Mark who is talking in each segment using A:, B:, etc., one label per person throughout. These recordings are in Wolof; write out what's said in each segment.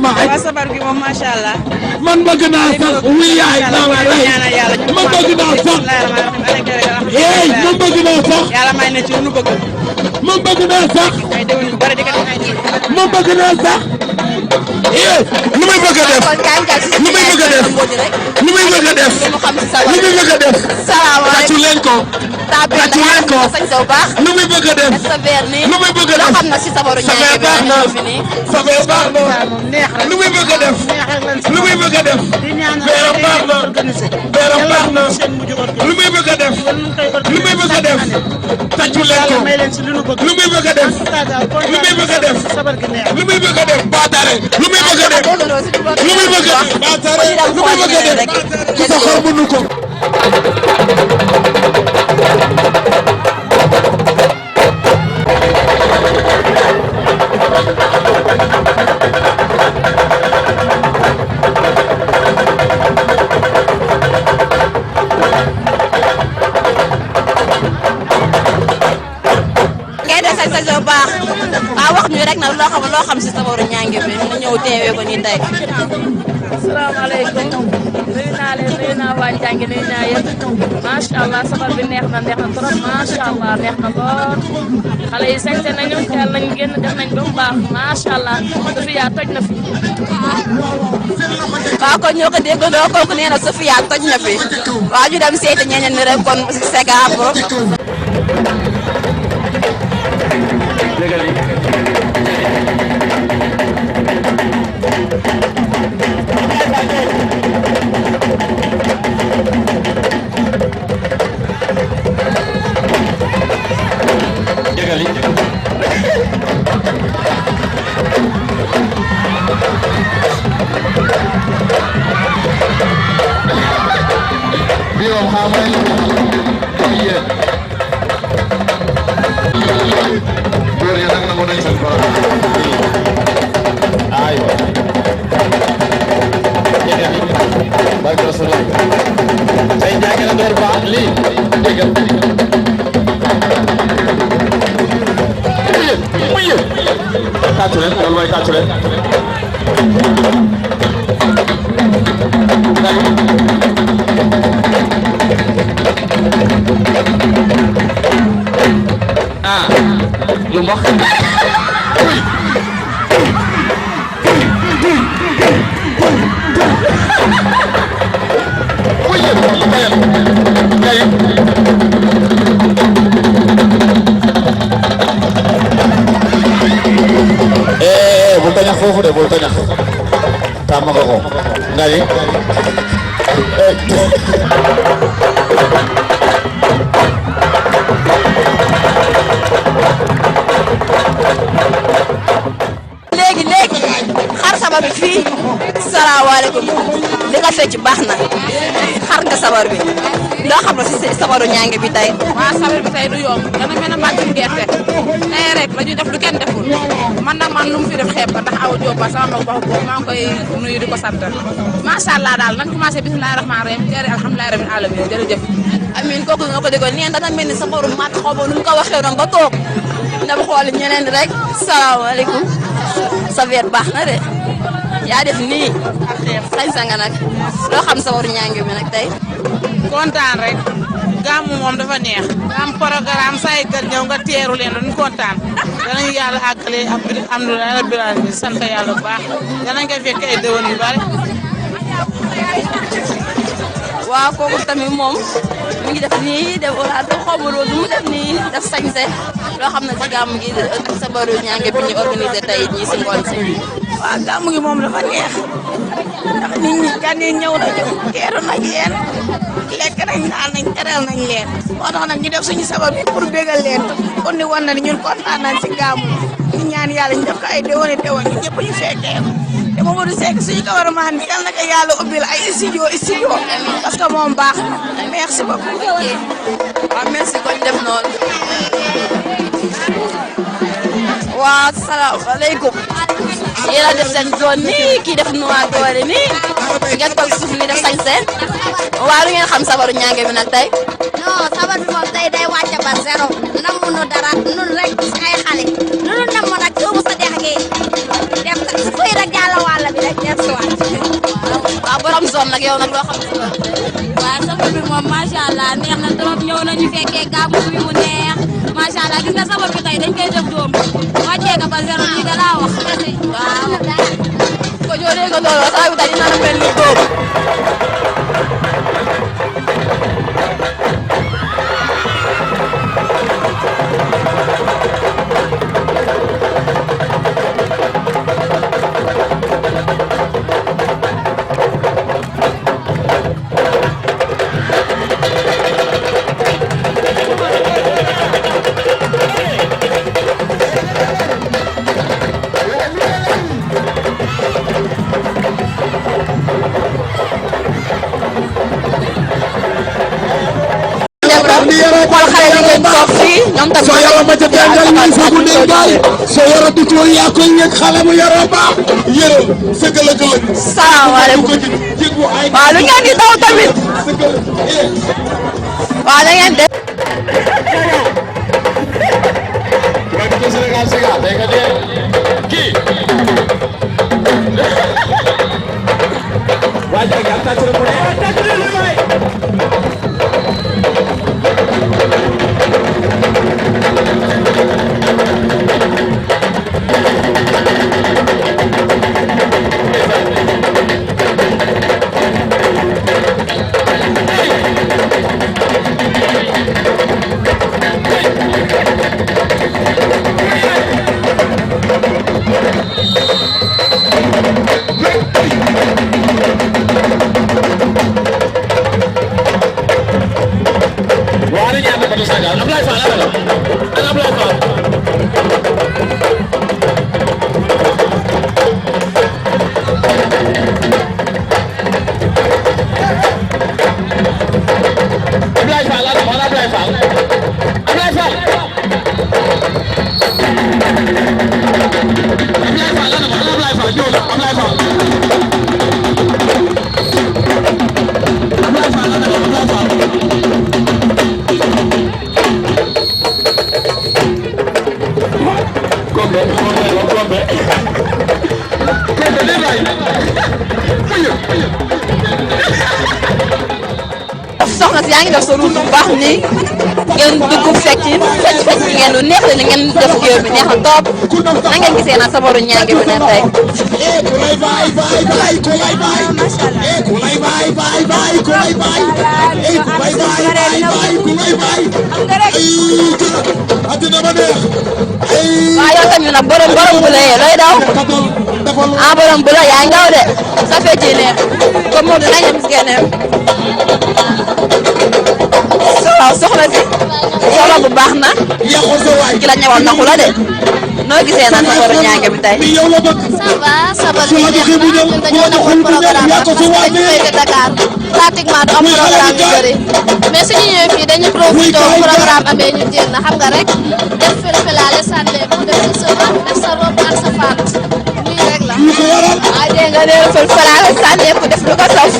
A: ma aj.
B: waa sabar gi moom macha allah.
A: man bëgg naa sax wuy yaay naa la rey. man bëgg naa sax. hey man bëgg naa sax.
B: yàlla may na ci lu nu bëgg.
A: man bëgg naa sax.
B: ay déwén yu bari di ko def.
A: man bëgg naa sax. lu muy bëgg a def. lu muy bëgg a def. lu muy bëgg a def. lu muy bëgg a def. tàccu leen ko. tàccu leen ko. lu muy bëgg a def. lu muy bëgg a def. sabar baax na. sabar baax na. lu muy bëgg a def. lu muy bëgg a def. beeram baax na. beeram baax na. lu muy bëgg a def. lu muy bëgg a def. tàccu leen ko. lu muy bëgg a def. lu muy bëgg a def. lu muy bëgg a def. baatare. lu muy bëgg a def. lu muy bëgg a def. baatare. lu muy bëgg a def. ku sa xol mënu ko.
C: loo xam si sabaru ñaange bi nga ñëw teewee ko nii tey.
D: asalaamaaleykum nuyu naa leen nuyu naa waa Njànge nuyu naa yéen macha allah sabar bi neex na trop macha allah neex na lool xale yi sañse nañu teel nañ génn def nañ ba mu baax macha allah Sofia toj na fi.
C: waaw kon ñoo ko déggandoo kooku nee na Sofia toj na fi waaw ñu dem seeti ñeneen ñi rek kon Sega Afro.
E: foofu de bul tañax tàmm nga ko nga yi
C: léegi xar sabar bi fii salaamaaleykum li nga fecc baax na xar nga sabar bi loo xam ne si sabaru ñaange bi tey.
D: waaw sabar bi tey du yomb dana mel ne mbàccum gerte tey rek la ñuy def lu kenn deful man nag lu mu fi def xeeb ndax aw Diop ba sama mag baaxu boobu maa ngi koy nuyu di ko sant macha allah daal nañ commencé bismillahi rahmaani rahim teeri alhamdulilahi rabbil alamin jërëjëf.
C: amiin kooku nga ko déggoon nee dana mel ni sabaru mat xaw ma nu mu ko waxee noonu ba toog na ba xool ñeneen rek salaamaaleykum sa veer baax na de yaa def nii sañ-sa nga nag loo xam sabaru ñaange bi nag tey.
B: kontaan rek gàmmu moom dafa neex nga am programme say kër ñëw nga teeru leen dañu kontaan danañ yàlla àggale alhamdulilah rabbil alamin sant yàlla bu baax danañ ko fekk ay déwén yu bari.
C: waaw kooku tamit moom mi ngi def nii def wala xaw ma loolu mu def nii def sañse loo xam ne si gàmmu gi ak sabaru ñaange bi ñu organisé tey ñii si ngoon si.
B: waaw gàmmu gi moom dafa neex ndax nit ñi gan yi ñëw nañu teeru nañ leen lekk nañ naan nañ teral nañ leen moo tax nag ñu def suñu sabab bi pour bégal leen kon ni wan na ni ñun kontaan nañ si gàmmu ñu ñaan yàlla ñu def ko ay déwéni déwén ñu ñëpp ñu fekkee te Mamadou Seck suñu cameraman bi yal na ko yàlla ubbil ay studio parce que moom baax na merci beaucoup.
C: waaw merci kon def noonu. waaw salaamaaleykum. yéen a def seen zone nii kii def noir doore nii ngeen toog suuf nii def sañ seen waaw lu ngeen xam sabaru ñaange bi nag tey.
F: non sabar bi moom tey day wàcce ba zéro namuñu dara nun rek ay xale lu nu namm nag ëmb sa dex gi def fuy rek jàll wàll bi
C: nag yow nag loo xam si loolu.
G: waaw safar bi moom macha allah neex na trop ñëw nañu fekkee gàmmu bi mu neex macha allah gis nga safar bi tey dañ koy def doom wàccee ko ba zéro lii da laa wax.
C: waaw ko joo dégg loolu saa yu tey dina la mel ni dóom. xool xale yi ngeen toog fii ñoom tamit.
A: soo yoroo ba ca bengal ñuy foofu nekk gaay soo yoroo du tool yaa koy ñëg xale mu yoroo baax yërëm sëgg-lëgg.
C: salaamaaleykum waaw lu ngeen di daw tamit waaw da ngeen def. soxna si yaa ngi def sa route bu baax nii ngeen dugg fecc ngeen lu neex la ngeen def géew bi neex na topp na ngeen gisee nag sabaru ñaange bi ne tey. waaw yow tamit nag borom bu la yee looy daw ah borom bu la yaa ngi daw de sa fecc yi neex comme moom dinañ dem si keneen. waaw soxna si solo bu baax na ki la ñëwal naxu la de noo gisee naan sabaru ñaange bi tey.
F: ça va sabar bi neex na ñun dañoo defoon programme parce que dañu féete Dakar pratiquement du am programme yu bëri mais suñu ñëwee fii dañu profité programme amee ñu jéem na xam nga rek def filfilaale sànneeku def sa sëba def sa robe ak sa faat lii rek la.
C: ah dégg nga nee na filfilaale sànneeku def lu ko saf.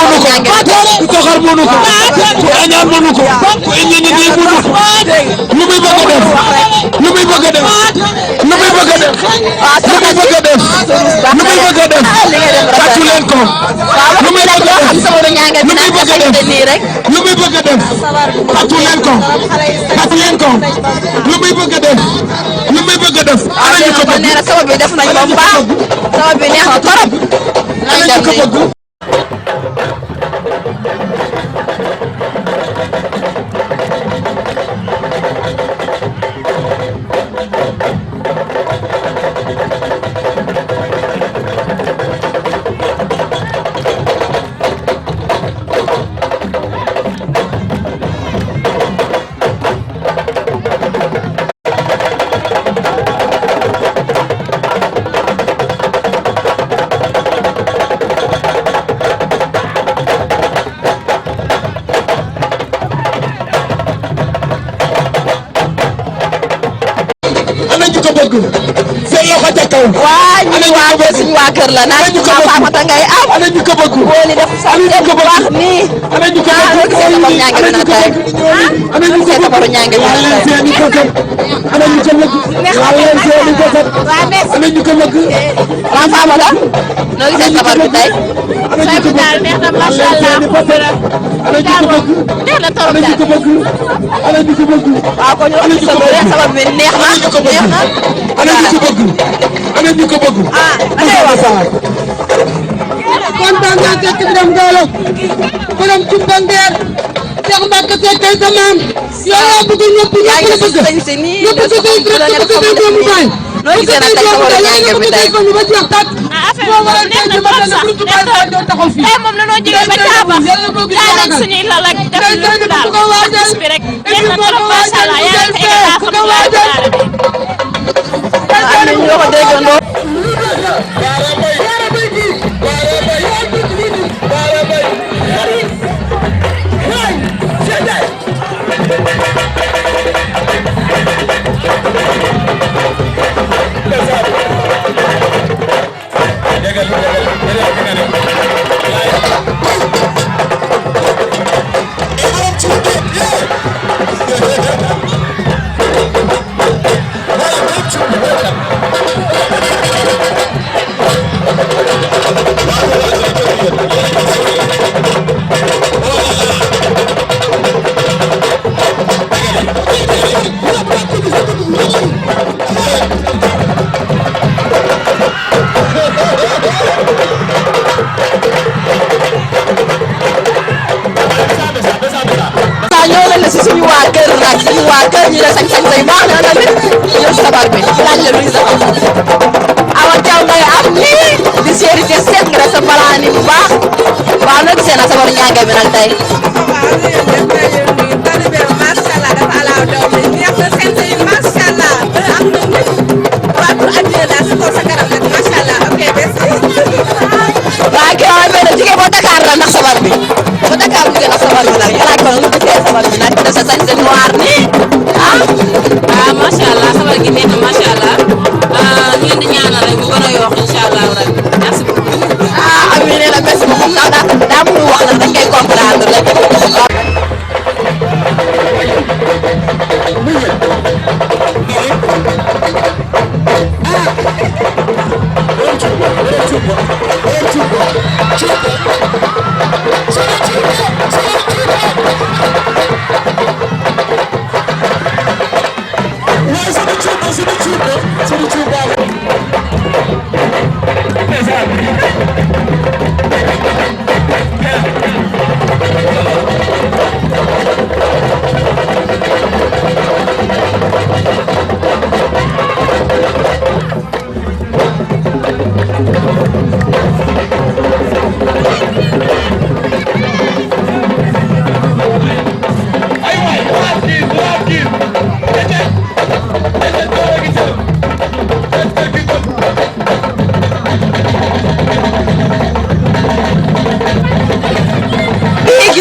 A: soxor mënu ko ku añaan mënu ko ku iññeñe di mënu ko lu muy bëgg a def lu muy bëgg a def lu muy bëgg a def lu muy bëgg a def lu muy bëgg a def tàccu leen ko lu muy bëgg a def lu muy bëgg a def lu muy bëgg a def tàccu leen ko tàccu leen ko lu muy bëgg a def lu muy bëgg a def ana ñu ko bëgg
C: nee na sabab bi def nañ ba mu baax sabab bi neex na torop
A: ana ñu ko bëgg waa ñu waa suñu waa kër la nag Faamata ngay am
E: ana ñu ko bëgg
A: booli def sa bu baax nii
E: ana ñu ko bëgg
A: gisee sabaru ñaange bi nag tey
E: ana ñu ko bëgg
A: sabaru ñaange bi nag tey
E: seeni ko bëgg ana ñu ko bëgg seeni ko bëgg ana ñu ko bëgg
A: waa Faamata noo gisee sabar bi tey
E: ana ñu ko bëgg
B: neex na macha allah
E: ana ñu ko bëgg
B: neex na trop
E: ana ñu ko bëgg ana ñu ko bëgg
A: waaw kon ñu wax sabar bi neex na
E: ana ñu ko bëgg ana ñu ko bëgg ana ñu ko bëgg
H: kontaan naa Seck Biram Ngalo borom Cumbangeer Cheikh Mbacke Seck kay sa maam yow yaa bëgg ñëpp
A: yaa ngi
H: ñëpp la bëgg
A: sañ si nii
H: ñëpp bëgg say direct ñëpp bëgg say doomu baay
A: noo gisee nag tey sabaru ñaange bi tey
H: ko ñu ba jeex tàkk
B: affaire bi moom neex na trop sax neex na tey moom dañoo jógee ba Caaba jaay nañ suñuy lal ak def lépp daal bis bi rek neex na trop macha allah yaa ngi koy def alhamdulilah.
A: am nañu ñoo ko déggandoo si suñu waa kër nag suñu waa kër ñu ne sañ-sañ say baax na tamit ñëw sabar bi laaj la luy sax awa caw ngay am nii di séeri te seet nga def sa balaani bu baax waaw noo gisee na sabaru ñaange bi nag tey waa kii waaye benn jigéen boo Dakar la ndax sabar bi ba Dakar jigéen ndax sabar bi nag ñu laaj ko nu gisee sabar bi nag def sa sañ sa noir nii
C: ah macha allah sabar gi neex na macha allah ñu leen di ñaanal rek mu gën a yokk incha allah rek merci beaucoup.
A: am ñu ne la merci beaucoup ndax daa mënul wax nag dañ koy comprendre rek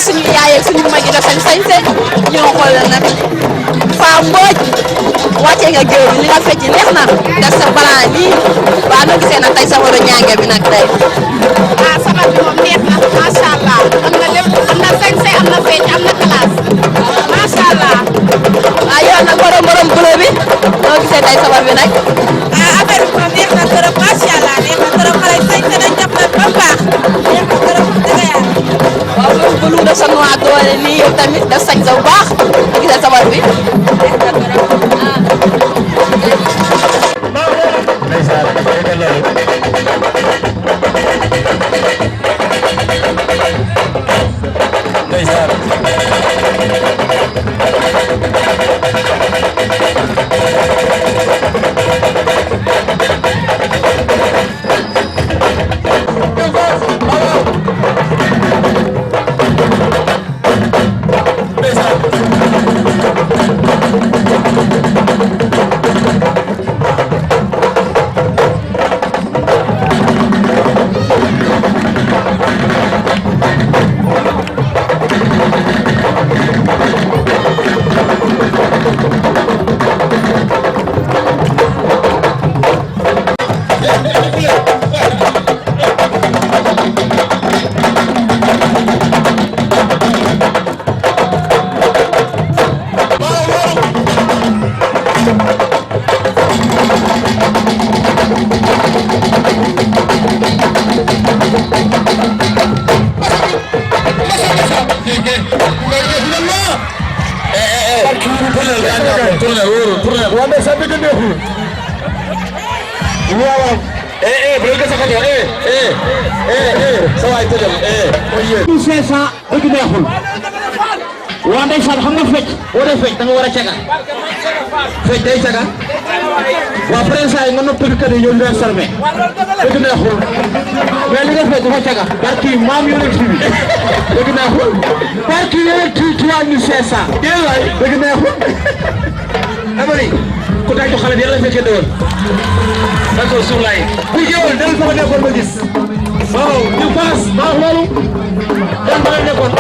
A: suñu yaay ak suñu mag yi def sañ sañ ñoo xool nag Faa Mbooj wàcce nga géew bi li nga fecc neex na def sa balan nii waa noo gisee nag tey sabaru ñaange bi nag tey
B: sabar bi moom neex na macha allah am na lépp am na sañse am na fecc am na classe macha allah
A: yow nag borom bulo bi noo gisee tey sabar bi nag
B: affaire bi moom neex na trop macha allah neex na trop xale sañse nañ jàpp na ba baax neex na trop dëgg yàlla
A: waaw loolu bëlu def sa noix doole nii yow tamit def sañ sa bu baax noo gisee sabar bi
E: tourné wante sa bëgg neexul waaw bu leen ko saxatoo sa waay tëjal oye 500 bëgg neexul waa ndeysaan xam nga fecc boo dee fecc da nga war a caga fecc day caga waa président yi nga nopp tëggkat yi ñoo leen sarme bëgg neexul mais li nga fecc dafa caga barki maam yonent bi bëgg neexul barki yonent 3500 dee waay bëgg neexul dama ni ku tàcc xale bi yàlla fekkee dëwoon d'accord suuf laay bu jëwal del fa nga nekkoon ba gis waaw ñu paas baax loolu dan ba nga nekkoon